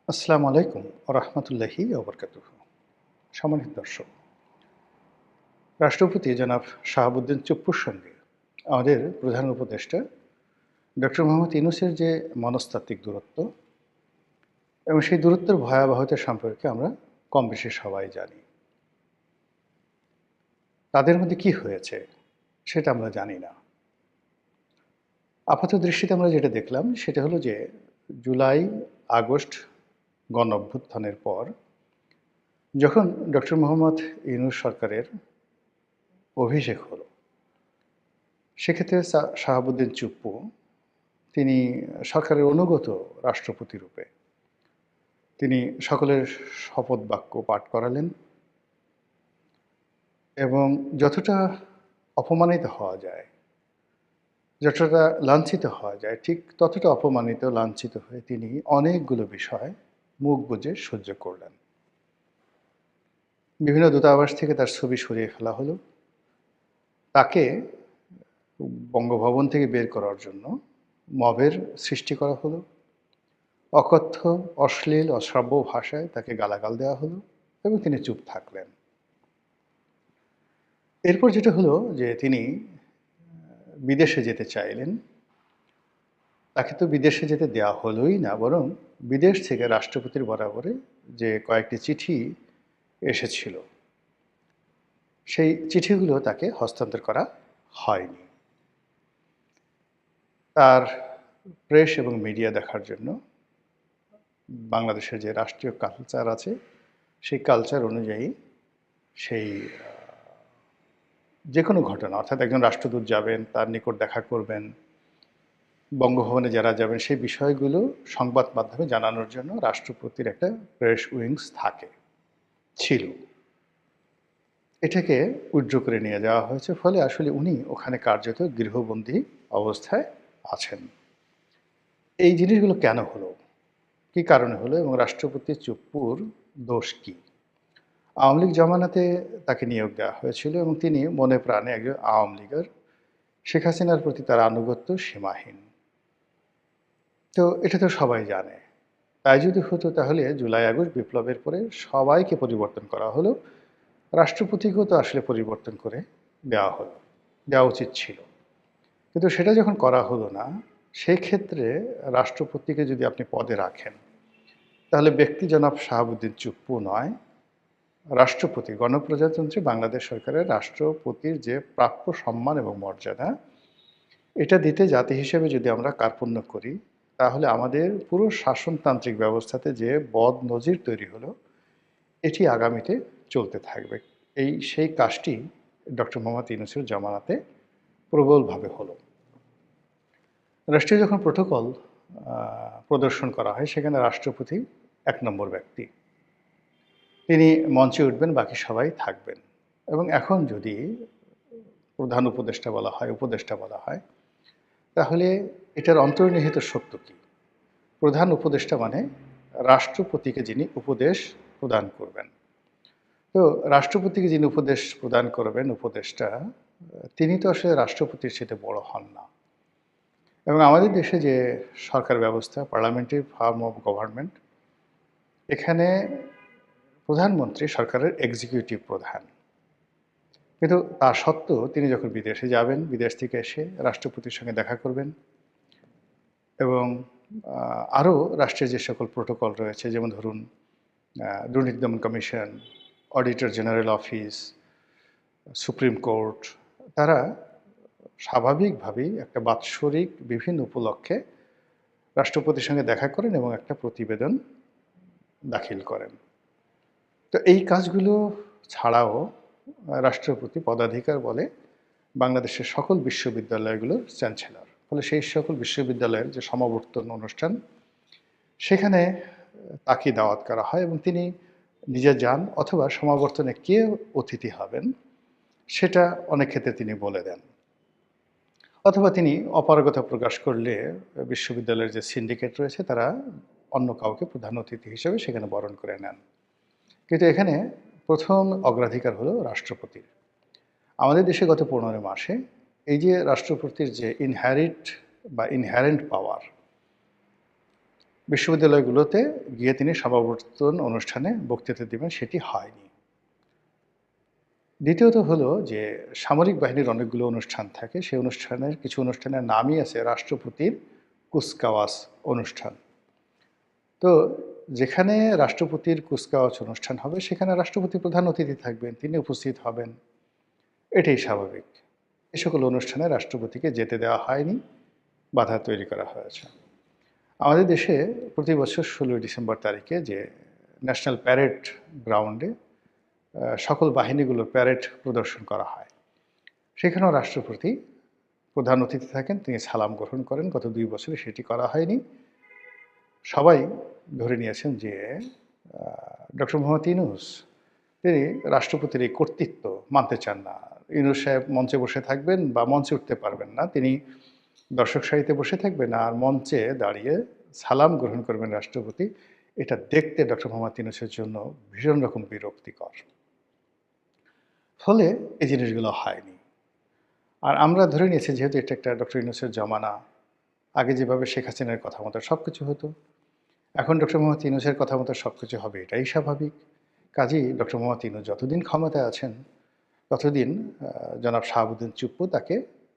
আসসালামু আলাইকুম রহমতুল্লাহি ওবরকাতুহ। সম্মানিত দর্শক, রাষ্ট্রপতি জনাব শাহাবুদ্দিন চুপ্পুর সঙ্গে আমাদের প্রধান উপদেষ্টা ডক্টর মোহাম্মদ ইউনূসের যে মনস্তাত্ত্বিক দূরত্ব এবং সেই দূরত্বের ভয়াবহতা সম্পর্কে আমরা কম বেশি সবাই জানি। তাদের মধ্যে কি হয়েছে সেটা আমরা জানি না। আপাত দৃষ্টিতে আমরা যেটা দেখলাম সেটা হলো যে জুলাই আগস্ট গণ অভ্যুত্থানের পর যখন ডক্টর মোহাম্মদ ইউনূস সরকারের অভিষেক হলো, সেক্ষেত্রে শাহাবুদ্দিন চুপ্পু তিনি সরকারের অনুগত রাষ্ট্রপতি রূপে তিনি সকলের শপথ বাক্য পাঠ করালেন এবং যতটা অপমানিত হওয়া যায়, যতটা লাঞ্ছিত হওয়া যায়, ঠিক ততটা অপমানিত লাঞ্ছিত হয়ে তিনি অনেকগুলো বিষয় মুখ বুজে সহ্য করলেন। বিভিন্ন দূতাবাস থেকে তার ছবি সরিয়ে ফেলা হলো, তাকে বঙ্গভবন থেকে বের করার জন্য মবের সৃষ্টি করা হলো, অকথ্য অশ্লীল অশ্রাব্য ভাষায় তাকে গালাগাল দেওয়া হলো এবং তিনি চুপ থাকলেন। এরপর যেটা হলো যে তিনি বিদেশে যেতে চাইলেন। তাকে তো বিদেশে যেতে দেওয়া হলোই না, বরং বিদেশ থেকে রাষ্ট্রপতির বরাবরে যে কয়েকটি চিঠি এসেছিল, সেই চিঠিগুলো তাকে হস্তান্তর করা হয়নি। তার প্রেস এবং মিডিয়া দেখার জন্য বাংলাদেশের যে রাষ্ট্রীয় কালচার আছে, সেই কালচার অনুযায়ী সেই যে কোনো ঘটনা, অর্থাৎ একজন রাষ্ট্রদূত যাবেন, তার নিকট দেখা করবেন, বঙ্গভবনে যারা যাবেন, সেই বিষয়গুলো সংবাদ মাধ্যমে জানানোর জন্য রাষ্ট্রপতির একটা প্রেস উইংস ছিল। এটাকে উইথড্র করে নিয়ে যাওয়া হয়েছে, ফলে আসলে উনি ওখানে কার্যত গৃহবন্দী অবস্থায় আছেন। এই জিনিসগুলো কেন হলো, কী কারণে হলো এবং রাষ্ট্রপতি চুপ্পুর দোষ কী? আওয়ামী লীগ জমানাতে তাকে নিয়োগ দেওয়া হয়েছিল এবং তিনি মনে প্রাণে একজন আওয়ামী লীগের। শেখ হাসিনার প্রতি তার আনুগত্য সীমাহীন। তো এটা তো সবাই জানে। তাই যদি হতো তাহলে জুলাই আগস্ট বিপ্লবের পরে সবাইকে পরিবর্তন করা হলো, রাষ্ট্রপতিকেও তো আসলে পরিবর্তন করে দেওয়া উচিত ছিল। কিন্তু সেটা যখন করা হলো না, সেই ক্ষেত্রে রাষ্ট্রপতিকে যদি আপনি পদে রাখেন, তাহলে ব্যক্তি জনাব শাহাবুদ্দিন চুপ্পু নয়, রাষ্ট্রপতি, গণপ্রজাতন্ত্রী বাংলাদেশ সরকারের রাষ্ট্রপতির যে প্রাপ্য সম্মান এবং মর্যাদা, এটা দিতে জাতি হিসেবে যদি আমরা কার্পণ্য করি, তাহলে আমাদের পুরো শাসনতান্ত্রিক ব্যবস্থাতে যে বদনজির তৈরি হলো, এটি আগামীতে চলতে থাকবে। সেই কাজটি ডক্টর মোহাম্মদ ইউনূসের জমানাতে প্রবলভাবে হলো। রাষ্ট্রীয় যখন প্রোটোকল প্রদর্শন করা হয়, সেখানে রাষ্ট্রপতি ১ নম্বর ব্যক্তি। তিনি মঞ্চে উঠবেন, বাকি সবাই থাকবেন। এবং এখন যদি প্রধান উপদেষ্টা বলা হয়, তাহলে এটার অন্তর্নিহিত সত্য কী? প্রধান উপদেষ্টা মানে রাষ্ট্রপতিকে যিনি উপদেশ প্রদান করবেন। তো রাষ্ট্রপতিকে যিনি উপদেশ প্রদান করবেন, উপদেষ্টা, তিনি তো আসলে রাষ্ট্রপতির চেয়ে বড় হন না। এবং আমাদের দেশে যে সরকার ব্যবস্থা, পার্লামেন্টারি ফর্ম অফ গভর্নমেন্ট, এখানে প্রধানমন্ত্রী সরকারের এক্সিকিউটিভ প্রধান। কিন্তু তা সত্ত্বেও তিনি যখন বিদেশে যাবেন, বিদেশ থেকে এসে রাষ্ট্রপতির সঙ্গে দেখা করবেন এবং আরও রাষ্ট্রের যে সকল প্রোটোকল রয়েছে, যেমন ধরুন দুর্নীতি দমন commission, auditor general office, supreme court, তারা স্বাভাবিকভাবেই একটা বাৎসরিক বিভিন্ন উপলক্ষে রাষ্ট্রপতির সঙ্গে দেখা করেন এবং একটা প্রতিবেদন দাখিল করেন। তো এই কাজগুলো ছাড়াও রাষ্ট্রপতি পদাধিকার বলে বাংলাদেশের সকল বিশ্ববিদ্যালয়গুলোর চ্যান্সেলর। ফলে সেই সকল বিশ্ববিদ্যালয়ের যে সমাবর্তন অনুষ্ঠান, সেখানে তাকে দাওয়াত করা হয় এবং তিনি নিজে যান, অথবা সমাবর্তনে কে অতিথি হবেন সেটা অনেক ক্ষেত্রে তিনি বলে দেন, অথবা তিনি অপারগতা প্রকাশ করলে বিশ্ববিদ্যালয়ের যে সিন্ডিকেট রয়েছে তারা অন্য কাউকে প্রধান অতিথি হিসেবে সেখানে বরণ করে নেন। কিন্তু এখানে প্রথম অগ্রাধিকার হলো রাষ্ট্রপতির। আমাদের দেশে গত ১৫ মাসে এই যে রাষ্ট্রপতির যে ইনহ্যারেন্ট পাওয়ার, বিশ্ববিদ্যালয়গুলোতে গিয়ে তিনি সমাবর্তন অনুষ্ঠানে বক্তৃতা দিবেন, সেটি হয়নি। দ্বিতীয়ত হলো যে সামরিক বাহিনীর অনেকগুলো অনুষ্ঠান থাকে। সেই অনুষ্ঠানের কিছু অনুষ্ঠানের নামই আছে রাষ্ট্রপতির কুচকাওয়াজ অনুষ্ঠান। তো যেখানে রাষ্ট্রপতির কুচকাওয়াজ অনুষ্ঠান হবে সেখানে রাষ্ট্রপতি প্রধান অতিথি থাকবেন, তিনি উপস্থিত হবেন। এটাই স্বাভাবিক। এ সকল অনুষ্ঠানে রাষ্ট্রপতিকে যেতে দেওয়া হয়নি, বাধা তৈরি করা হয়েছে। আমাদের দেশে প্রতি বছর ১৬ই ডিসেম্বর তারিখে যে ন্যাশনাল প্যারেড গ্রাউন্ডে সকল বাহিনীগুলোর প্যারেড প্রদর্শন করা হয়। সেখানেও রাষ্ট্রপতি প্রধান অতিথি থাকেন, তিনি সালাম গ্রহণ করেন। গত ২ বছরে সেটি করা হয়নি। সবাই ধরে নিয়েছেন যে ডক্টর মোহাম্মদ ইউনূস তিনি রাষ্ট্রপতির এই কর্তৃত্ব মানতে চান না। ইউনূস সাহেব মঞ্চে বসে থাকবেন বা মঞ্চে উঠতে পারবেন না। তিনি দর্শক সারিতে বসে থাকবেন আর মঞ্চে দাঁড়িয়ে সালাম গ্রহণ করবেন রাষ্ট্রপতি। এটা দেখতে ডক্টর মোহাম্মদ ইউনূসের জন্য ভীষণ রকম বিরক্তিকর। ফলে এই জিনিসগুলো হয়নি। আর আমরা ধরে নিয়েছি যেহেতু এটা একটা ডক্টর ইউনূসের জমানা, আগে যেভাবে শেখ হাসিনার কথা মতো সব কিছু হতো, এখন ডক্টর মোহাম্মদ ইউনূসের কথা মতো সব কিছু হবে, এটাই স্বাভাবিক। কাজেই ডক্টর মোহাম্মদ ইউনূস যতদিন ক্ষমতায় আছেন ততদিন জনাব শাহাবুদ্দিন চুপ্পু তাকে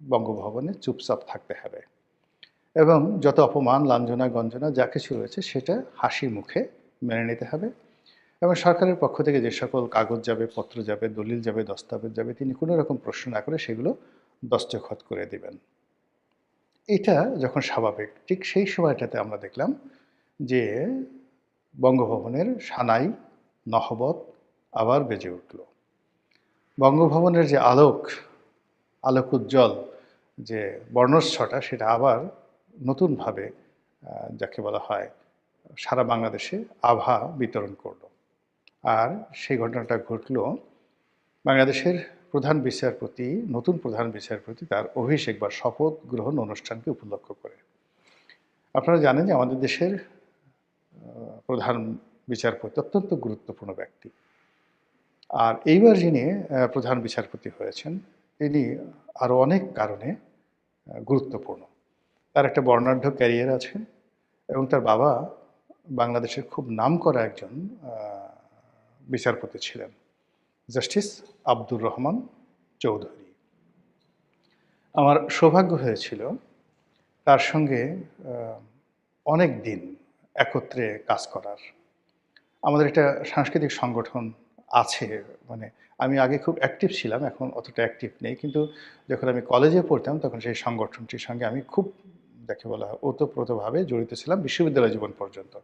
বঙ্গভবনে চুপচাপ থাকতে হবে এবং যত অপমান, লাঞ্ছনা, গঞ্জনা যা কিছু রয়েছে সেটা হাসি মুখে মেনে নিতে হবে এবং সরকারের পক্ষ থেকে যে সকল কাগজ যাবে, পত্র যাবে, দলিল যাবে, দস্তাবেজ যাবে, তিনি কোনো রকম প্রশ্ন না করে সেগুলো দস্তখত করে দিবেন। এটা যখন স্বাভাবিক, ঠিক সেই সময়টাতে আমরা দেখলাম যে বঙ্গভবনের সানাই নহবত আবার বেজে উঠল। বঙ্গভবনের যে আলোক উজ্জ্বল যে বর্ণচ্ছটা সেটা আবার নতুনভাবে যাকে বলা হয় সারা বাংলাদেশে আভা বিতরণ করল। আর সেই ঘটনাটা ঘটল বাংলাদেশের নতুন প্রধান বিচারপতি তার অভিষেক বা শপথ গ্রহণ অনুষ্ঠানকে উপলক্ষ করে। আপনারা জানেন যে আমাদের দেশের প্রধান বিচারপতি অত্যন্ত গুরুত্বপূর্ণ ব্যক্তি। আর এইবার যিনি প্রধান বিচারপতি হয়েছেন তিনি আরও অনেক কারণে গুরুত্বপূর্ণ। তার একটা বর্ণাঢ্য ক্যারিয়ার আছে এবং তার বাবা বাংলাদেশের খুব নামকরা একজন বিচারপতি ছিলেন, জাস্টিস আব্দুর রহমান চৌধুরী। আমার সৌভাগ্য হয়েছিল তার সঙ্গে অনেক দিন একত্রে কাজ করার। আমাদের একটা সাংস্কৃতিক সংগঠন আছে, মানে আমি আগে খুব অ্যাক্টিভ ছিলাম, এখন অতটা অ্যাক্টিভ নেই, কিন্তু যখন আমি কলেজে পড়তাম তখন সেই সংগঠনটির সঙ্গে আমি খুব যাকে বলা হয় ওতপ্রোতভাবে জড়িত ছিলাম বিশ্ববিদ্যালয় জীবন পর্যন্ত,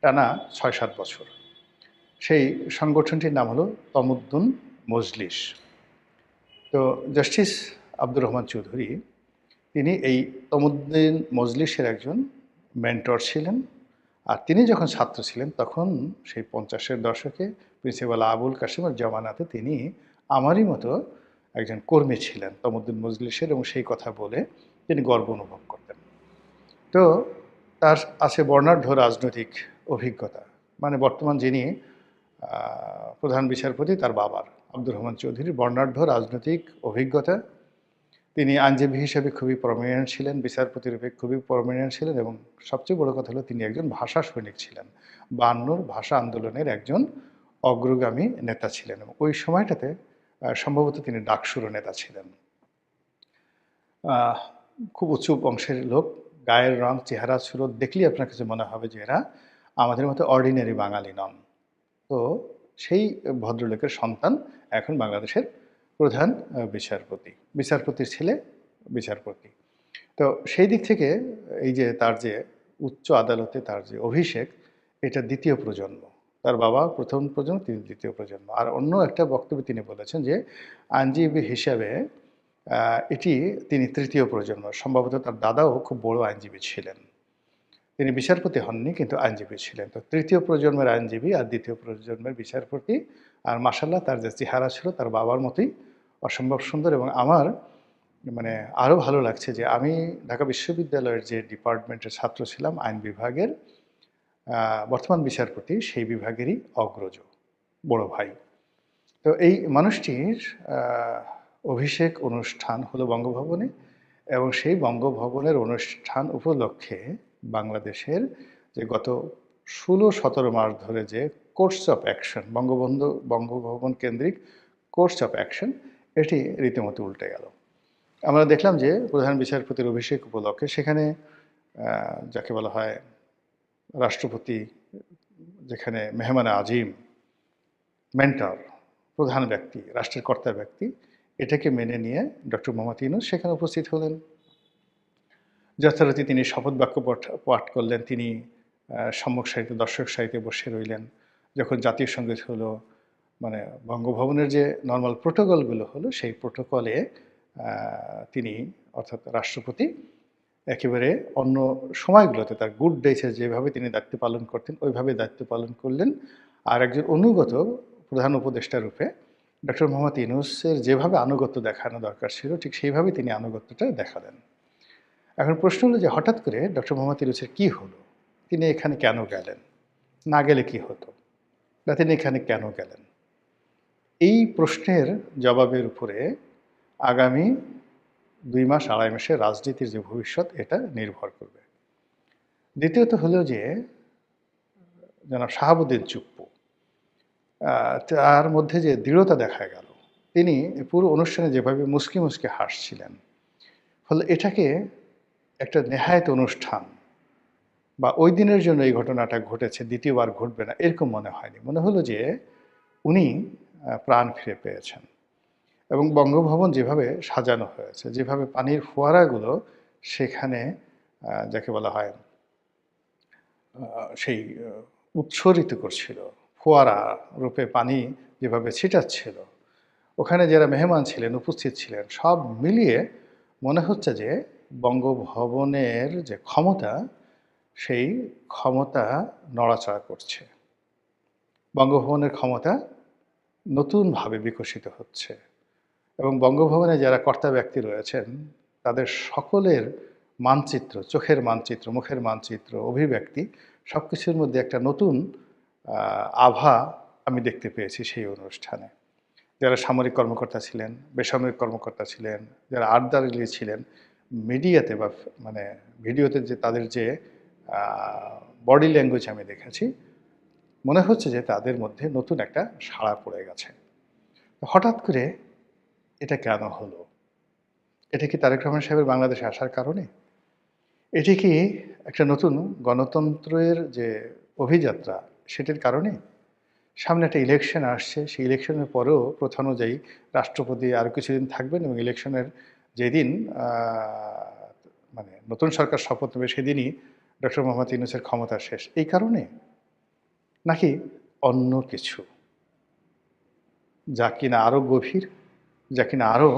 টানা ৬-৭ বছর। সেই সংগঠনটির নাম হলো তমুদ্দুন মজলিস। তো জাস্টিস আব্দুর রহমান চৌধুরী তিনি এই তমুদ্দুন মজলিসের একজন মেন্টর ছিলেন। আর তিনি যখন ছাত্র ছিলেন তখন সেই ৫০-এর দশকে প্রিন্সিপাল আবুল কাসেমের জমানাতে তিনি আমারই মতো একজন কর্মী ছিলেন তমুদ্দুন মজলিসের, এবং সেই কথা বলে তিনি গর্ব অনুভব করতেন। তো তার আছে বর্ণাঢ্য রাজনৈতিক অভিজ্ঞতা, মানে বর্তমান যিনি প্রধান বিচারপতি তার বাবার আব্দুর রহমান চৌধুরীর বর্ণাঢ্য রাজনৈতিক অভিজ্ঞতা। তিনি আইনজীবী হিসেবে খুবই প্রমিনেন্ট ছিলেন, বিচারপতি রূপে খুবই প্রমিনেন্ট ছিলেন এবং সবচেয়ে বড় কথা হলো তিনি একজন ভাষা সৈনিক ছিলেন। ৫২ ভাষা আন্দোলনের একজন অগ্রগামী নেতা ছিলেন এবং ওই সময়টাতে সম্ভবত তিনি ডাকসুরও নেতা ছিলেন। খুব উঁচু বংশের লোক, গায়ের রং, চেহারা সুরত দেখলেই আপনার কাছে মনে হবে যে এরা আমাদের মতো অর্ডিনারি বাঙালি নন। তো সেই ভদ্রলোকের সন্তান এখন বাংলাদেশের প্রধান বিচারপতির ছেলে বিচারপতি। তো সেই দিক থেকে এই যে তার যে উচ্চ আদালতে তার যে অভিষেক, এটা দ্বিতীয় প্রজন্ম। তার বাবা প্রথম প্রজন্ম, তিনি দ্বিতীয় প্রজন্ম। আর অন্য একটা বক্তব্যে তিনি বলেছেন যে আইনজীবী হিসাবে এটি তিনি তৃতীয় প্রজন্ম। সম্ভবত তার দাদাও খুব বড় আইনজীবী ছিলেন। তিনি বিচারপতি হননি কিন্তু আইনজীবী ছিলেন। তো তৃতীয় প্রজন্মের আইনজীবী আর দ্বিতীয় প্রজন্মের বিচারপতি। আর মাশাআল্লাহ তার যে চেহারা ছিল তার বাবার মতোই অসম্ভব সুন্দর। এবং আমার মানে আরও ভালো লাগছে যে আমি ঢাকা বিশ্ববিদ্যালয়ের যে ডিপার্টমেন্টের ছাত্র ছিলাম আইন বিভাগের, বর্তমান বিচারপতি সেই বিভাগেরই অগ্রজ বড় ভাই। তো এই মানুষটির অভিষেক অনুষ্ঠান হলো বঙ্গভবনে এবং সেই বঙ্গভবনের অনুষ্ঠান উপলক্ষে বাংলাদেশের যে গত ১৬-১৭ মাস ধরে যে কোর্স অফ অ্যাকশন বঙ্গভবন কেন্দ্রিক কোর্স অফ অ্যাকশন এটি রীতিমতো উল্টে গেল। আমরা দেখলাম যে প্রধান বিচারপতির অভিষেক উপলক্ষে সেখানে যাকে বলা হয় রাষ্ট্রপতি, যেখানে মেহমানে আজিম, মেন্টর, প্রধান ব্যক্তি, রাষ্ট্রের কর্তা ব্যক্তি, এটাকে মেনে নিয়ে ডক্টর মোহাম্মদ ইউনূস সেখানে উপস্থিত হলেন। যথারীতি তিনি শপথ বাক্য পাঠ করলেন। তিনি সম্মুখ সারিতে, দর্শক সারিতে বসে রইলেন। যখন জাতীয় সঙ্গীত হলো, মানে বঙ্গভবনের যে নর্মাল প্রোটোকলগুলো হলো, সেই প্রোটোকলে তিনি অর্থাৎ রাষ্ট্রপতি একেবারে অন্য সময়গুলোতে তার গুড ডেজে যেভাবে তিনি দায়িত্ব পালন করতেন ওইভাবে দায়িত্ব পালন করলেন। আর একজন অনুগত প্রধান উপদেষ্টা রূপে ডক্টর মোহাম্মদ ইউনূসের যেভাবে আনুগত্য দেখানো দরকার ছিল ঠিক সেইভাবে তিনি আনুগত্যটা দেখালেন। এখন প্রশ্ন হলো যে হঠাৎ করে ডক্টর মোহাম্মদ ইউনূসের কী হলো? তিনি এখানে কেন গেলেন? না গেলে কি হতো? বা তিনি এখানে কেন গেলেন? এই প্রশ্নের জবাবের উপরে আগামী ২ মাস ২.৫ মাসের রাজনীতির যে ভবিষ্যৎ এটা নির্ভর করবে। দ্বিতীয়ত হলো যে জনাব শাহাবুদ্দিন চুপ্পু, তার মধ্যে যে দৃঢ়তা দেখা গেল, তিনি পুরো অনুষ্ঠানে যেভাবে মুচকি মুচকি হাসছিলেন, ফলে এটাকে একটা নেহায়েত অনুষ্ঠান বা ওই দিনের জন্য এই ঘটনাটা ঘটেছে, দ্বিতীয়বার ঘটবে না এরকম মনে হয়নি। মনে হলো যে উনি প্রাণ ফিরে পেয়েছেন। এবং বঙ্গভবন যেভাবে সাজানো হয়েছে, যেভাবে পানির ফোয়ারাগুলো সেখানে যাকে বলা হয় সেই উৎসরিত করছিল, ফোয়ারা রূপে পানি যেভাবে ছিটাচ্ছিল, ওখানে যারা মেহমান ছিলেন, উপস্থিত ছিলেন, সব মিলিয়ে মনে হচ্ছে যে বঙ্গভবনের যে ক্ষমতা, সেই ক্ষমতা নড়াচড়া করছে। বঙ্গভবনের ক্ষমতা নতুনভাবে বিকশিত হচ্ছে এবং বঙ্গভবনে যারা কর্তা ব্যক্তি রয়েছেন তাদের সকলের মানচিত্র, চোখের মানচিত্র, মুখের মানচিত্র, অভিব্যক্তি সব কিছুর মধ্যে একটা নতুন আভা আমি দেখতে পেয়েছি সেই অনুষ্ঠানে। যারা সামরিক কর্মকর্তা ছিলেন, বেসামরিক কর্মকর্তা ছিলেন, যারা আর্দারলি ছিলেন, মিডিয়াতে বা মানে ভিডিওতে যে তাদের যে বডি ল্যাঙ্গুয়েজ আমি দেখেছি, মনে হচ্ছে যে তাদের মধ্যে নতুন একটা সাড়া পড়ে গেছে। হঠাৎ করে এটা কেন হলো? এটা কি তারেক রহমান সাহেবের বাংলাদেশে আসার কারণে? এটি কি একটা নতুন গণতন্ত্রের যে অভিযাত্রা সেটির কারণে? সামনে একটা ইলেকশন আসছে, সেই ইলেকশনের পরেও প্রথা অনুযায়ী রাষ্ট্রপতি আরও কিছুদিন থাকবেন এবং ইলেকশনের যেদিন মানে নতুন সরকার শপথ নেবে সেদিনই ডক্টর মোহাম্মদ ইউনূসের ক্ষমতা শেষ। এই কারণে? নাকি অন্য কিছু? যা কিনা আরও গভীর, যা কিনা আরও